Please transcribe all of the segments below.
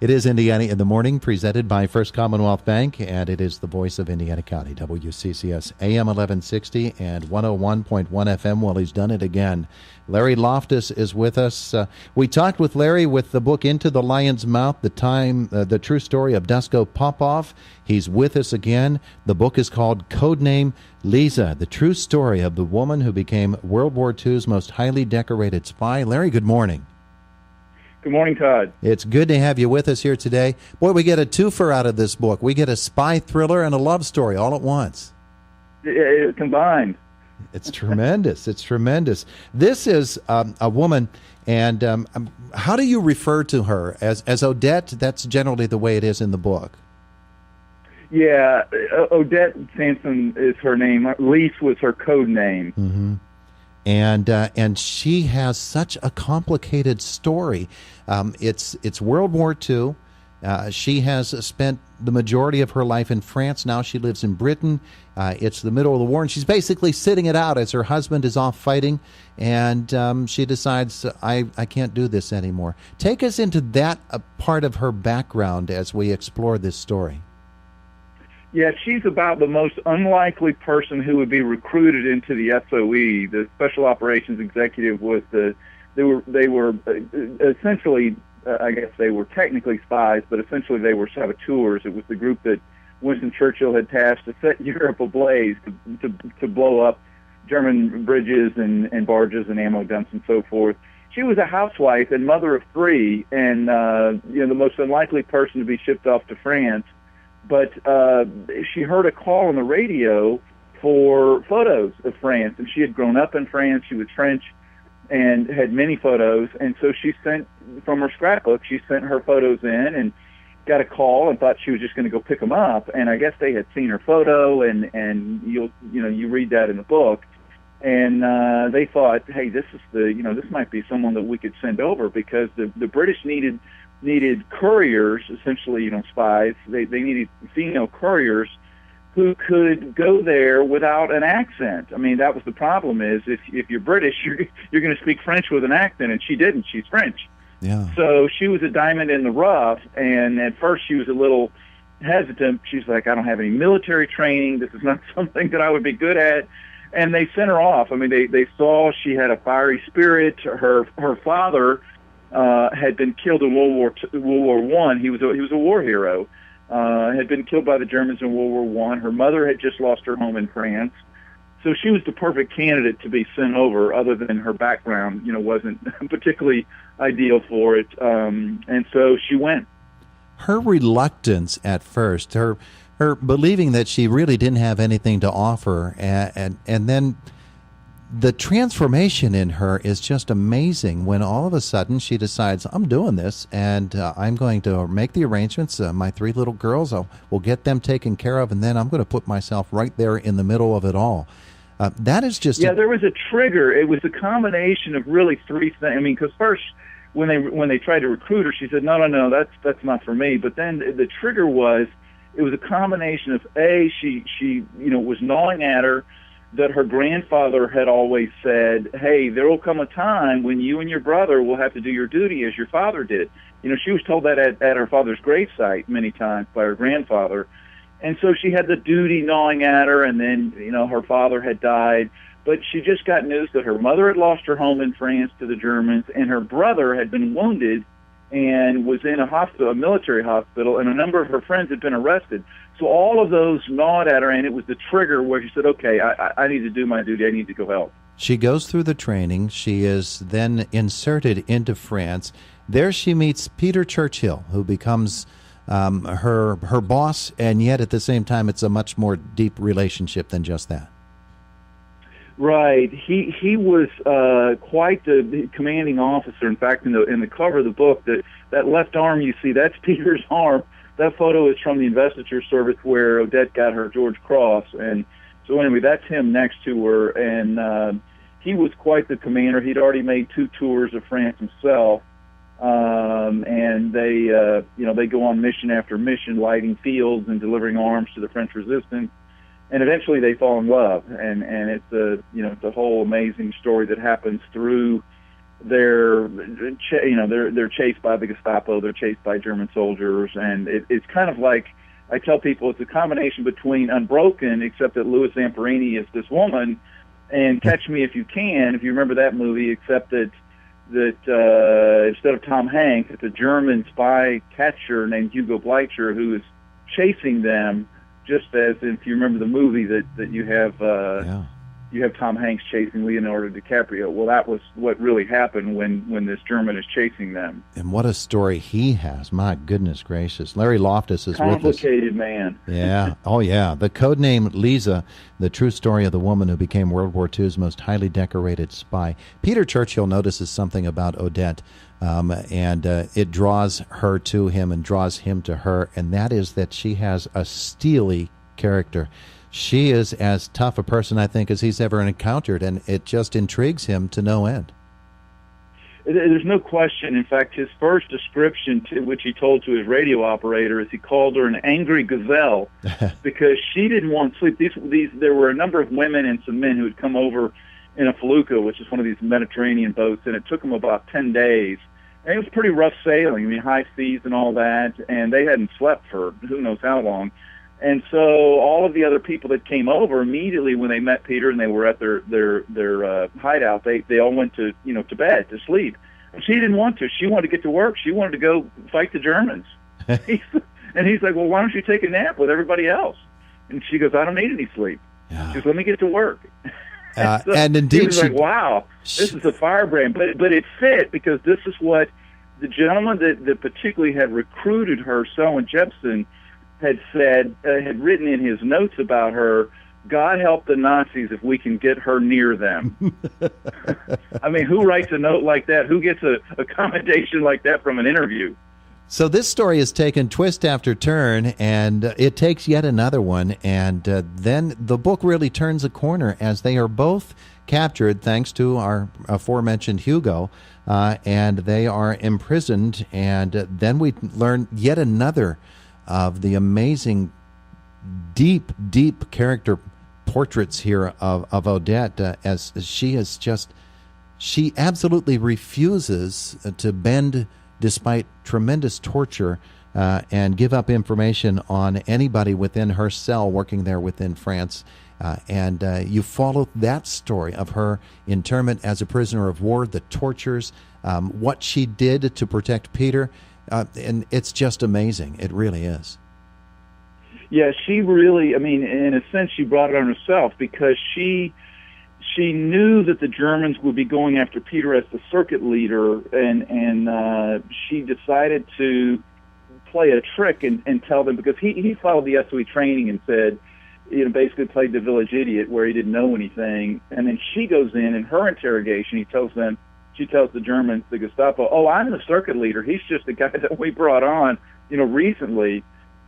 It is Indiana in the Morning, presented by First Commonwealth Bank, and it is the voice of Indiana County, WCCS, AM 1160 and 101.1 FM. Well, he's done it again. Larry Loftis is with us. We talked with Larry with the book Into the Lion's Mouth, the true story of Dusko Popov. He's with us again. The book is called Codename Lise, the true story of the woman who became World War II's most highly decorated spy. Larry, good morning. Good morning, Todd. It's good to have you with us here today. Boy, we get a twofer out of this book. We get a spy thriller and a love story all at once. Combined. It's tremendous. It's tremendous. This is a woman, and how do you refer to her? As Odette? That's generally the way it is in the book. Yeah, Odette Sampson is her name. Lise was her code name. Mm-hmm. And she has such a complicated story. It's World War II. She has spent the majority of her life in France. Now she lives in Britain. It's the middle of the war, and she's basically sitting it out as her husband is off fighting, and she decides, I can't do this anymore. Take us into that part of her background as we explore this story. Yeah, she's about the most unlikely person who would be recruited into the SOE. The Special Operations Executive was they were essentially, I guess they were technically spies, but essentially they were saboteurs. It was the group that Winston Churchill had tasked to set Europe ablaze, to blow up German bridges and barges and ammo dumps and so forth. She was a housewife and mother of three, and the most unlikely person to be shipped off to France. But she heard a call on the radio for photos of France, and she had grown up in France. She was French and had many photos, and so she sent, from her scrapbook, she sent her photos in and got a call and thought she was just going to go pick them up. And I guess they had seen her photo, and you read that in the book, and they thought, hey, this might be someone that we could send over, because the British needed couriers, essentially, spies. They needed female couriers who could go there without an accent. I mean, that was the problem, is if you're British, you're going to speak French with an accent, and she didn't. She's French. Yeah. So she was a diamond in the rough, and at first she was a little hesitant. She's like, I don't have any military training. This is not something that I would be good at. And they sent her off. I mean, they saw she had a fiery spirit. Her father had been killed in World War I. He was a war hero. Had been killed by the Germans in World War I. Her mother had just lost her home in France. So she was the perfect candidate to be sent over, other than her background, wasn't particularly ideal for it. And so she went. Her reluctance at first, her believing that she really didn't have anything to offer, and then the transformation in her is just amazing when all of a sudden she decides, I'm doing this, and I'm going to make the arrangements. My three little girls, we'll get them taken care of, and then I'm going to put myself right there in the middle of it all. That is just... Yeah, there was a trigger. It was a combination of really three things. I mean, because first, when they tried to recruit her, she said, no, that's not for me. But then the trigger was, it was a combination of, she was gnawing at her, that her grandfather had always said, hey, there will come a time when you and your brother will have to do your duty as your father did. She was told that at her father's gravesite many times by her grandfather. And so she had the duty gnawing at her, and then, her father had died. But she just got news that her mother had lost her home in France to the Germans, and her brother had been wounded and was in a military hospital, and a number of her friends had been arrested. So all of those gnawed at her, and it was the trigger where she said, okay, I need to do my duty. I need to go help. She goes through the training. She is then inserted into France. There she meets Peter Churchill, who becomes her boss, and yet at the same time it's a much more deep relationship than just that. Right. He was quite the commanding officer. In fact, in the cover of the book, that left arm you see, that's Peter's arm. That photo is from the investiture service where Odette got her George Cross. And so anyway, that's him next to her. And he was quite the commander. He'd already made 2 tours of France himself. And they go on mission after mission, lighting fields and delivering arms to the French resistance. And eventually they fall in love. And it's a whole amazing story that happens through they're chased by the Gestapo, they're chased by German soldiers, and it's kind of like, I tell people, it's a combination between Unbroken, except that Louis Zamperini is this woman, and Catch Me If You Can, if you remember that movie, except that instead of Tom Hanks, it's a German spy catcher named Hugo Bleicher who is chasing them, just as if you remember the movie that you have you have Tom Hanks chasing Leonardo DiCaprio. Well, that was what really happened when this German is chasing them. And what a story he has. My goodness gracious. Larry Loftis is with us. Complicated man. Yeah. Oh, yeah. The codename Lise, the true story of the woman who became World War II's most highly decorated spy. Peter Churchill notices something about Odette, and it draws her to him and draws him to her, and that is that she has a steely character. She is as tough a person, I think, as he's ever encountered, and it just intrigues him to no end. There's no question. In fact, his first description, which he told to his radio operator, is he called her an angry gazelle because she didn't want sleep. There were a number of women and some men who had come over in a felucca, which is one of these Mediterranean boats, and it took them about 10 days. And it was pretty rough sailing, I mean, high seas and all that, and they hadn't slept for who knows how long. And so all of the other people that came over immediately when they met Peter and they were at their hideout, they all went to bed to sleep. And she didn't want to. She wanted to get to work. She wanted to go fight the Germans. And he's like, well, why don't you take a nap with everybody else? And she goes, I don't need any sleep. Yeah. Just let me get to work. So and indeed, he was like, wow, this is a firebrand. But it fit because this is what the gentleman that particularly had recruited her, Selwyn Jepson, had said, had written in his notes about her, God help the Nazis if we can get her near them. I mean, who writes a note like that? Who gets a commendation like that from an interview? So this story has taken twist after turn, and it takes yet another one, and then the book really turns a corner as they are both captured, thanks to our aforementioned Hugo, and they are imprisoned, and then we learn yet another of the amazing, deep character portraits here of Odette, as she is just, she absolutely refuses to bend despite tremendous torture and give up information on anybody within her cell working there within France. And you follow that story of her internment as a prisoner of war, the tortures, what she did to protect Peter. And it's just amazing. It really is. Yeah, she really, I mean, in a sense, she brought it on herself because she knew that the Germans would be going after Peter as the circuit leader, and she decided to play a trick and tell them, because he followed the SOE training and said, basically played the village idiot where he didn't know anything. And then she goes in her interrogation, she tells the Germans, the Gestapo, oh, I'm the circuit leader. He's just the guy that we brought on, recently.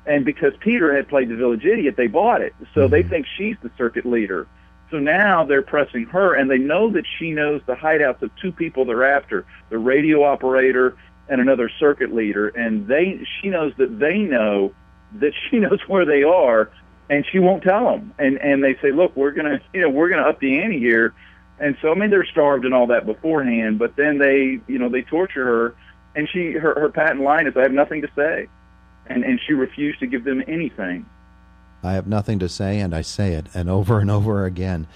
And because Peter had played the village idiot, they bought it. So they think she's the circuit leader. So now they're pressing her, and they know that she knows the hideouts of two people they're after, the radio operator and another circuit leader. And she knows that they know that she knows where they are, and she won't tell them. And they say, look, we're gonna up the ante here. And so, I mean, they're starved and all that beforehand, but then they torture her, and her patent line is, I have nothing to say. And she refused to give them anything. I have nothing to say, and I say it, and over again.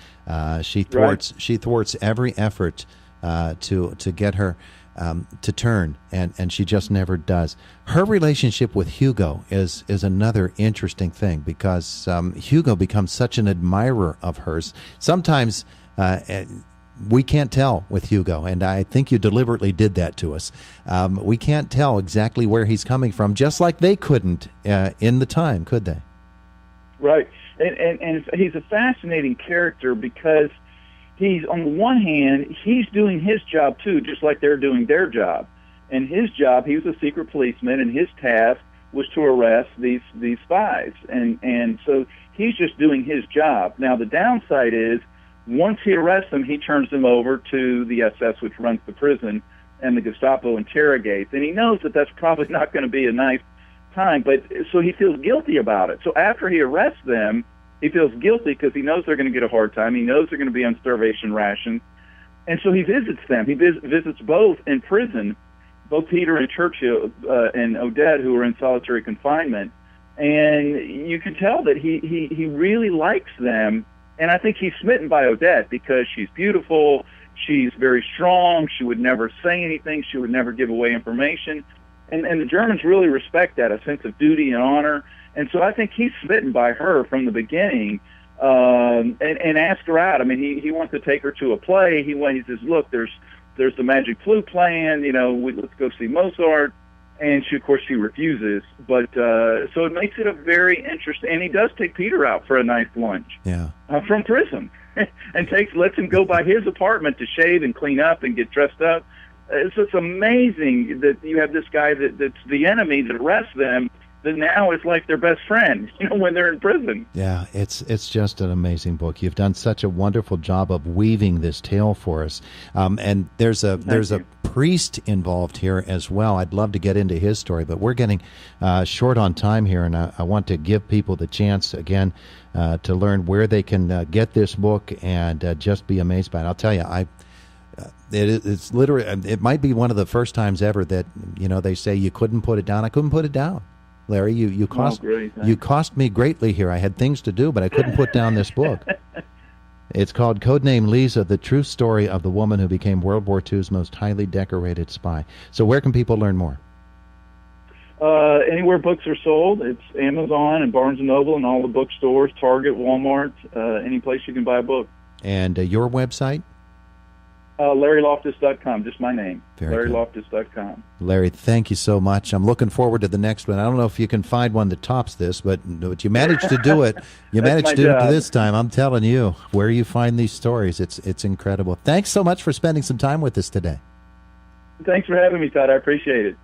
She thwarts every effort to get her to turn, and she just never does. Her relationship with Hugo is another interesting thing, because Hugo becomes such an admirer of hers. Sometimes we can't tell with Hugo, and I think you deliberately did that to us. We can't tell exactly where he's coming from, just like they couldn't in the time, could they? Right, and he's a fascinating character because he's, on the one hand, he's doing his job too, just like they're doing their job. And his job, he was a secret policeman, and his task was to arrest these spies. And so he's just doing his job. Now, the downside is, once he arrests them, he turns them over to the SS, which runs the prison, and the Gestapo interrogates. And he knows that that's probably not going to be a nice time, but so he feels guilty about it. So after he arrests them, he feels guilty because he knows they're going to get a hard time. He knows they're going to be on starvation rations. And so he visits them. He visits both in prison, both Peter and Churchill and Odette, who are in solitary confinement. And you can tell that he really likes them. And I think he's smitten by Odette because she's beautiful. She's very strong. She would never say anything. She would never give away information. And the Germans really respect that, a sense of duty and honor. And so I think he's smitten by her from the beginning. And ask her out. I mean, he wants to take her to a play. He says, look, there's the Magic Flute playing. Let's go see Mozart. And of course, she refuses. But so it makes it a very interesting. And he does take Peter out for a nice lunch. Yeah. From prison, and lets him go by his apartment to shave and clean up and get dressed up. It's amazing that you have this guy that's the enemy that arrests them, that now is like their best friend, when they're in prison. Yeah, it's just an amazing book. You've done such a wonderful job of weaving this tale for us. And there's a priest involved here as well. I'd love to get into his story, but we're getting short on time here, and I want to give people the chance again to learn where they can get this book and just be amazed by it. I'll tell you, it's literally, it might be one of the first times ever that they say you couldn't put it down. I couldn't put it down. Larry, you cost me greatly here. I had things to do, but I couldn't put down this book. It's called Codename Lise, The True Story of the Woman Who Became World War II's Most Highly Decorated Spy. So where can people learn more? Anywhere books are sold. It's Amazon and Barnes & Noble and all the bookstores, Target, Walmart, any place you can buy a book. And your website? LarryLoftis.com, just my name. LarryLoftis.com. Larry, thank you so much. I'm looking forward to the next one. I don't know if you can find one that tops this, but you managed to do it. You managed to do it this time. I'm telling you, where you find these stories, it's incredible. Thanks so much for spending some time with us today. Thanks for having me, Todd. I appreciate it.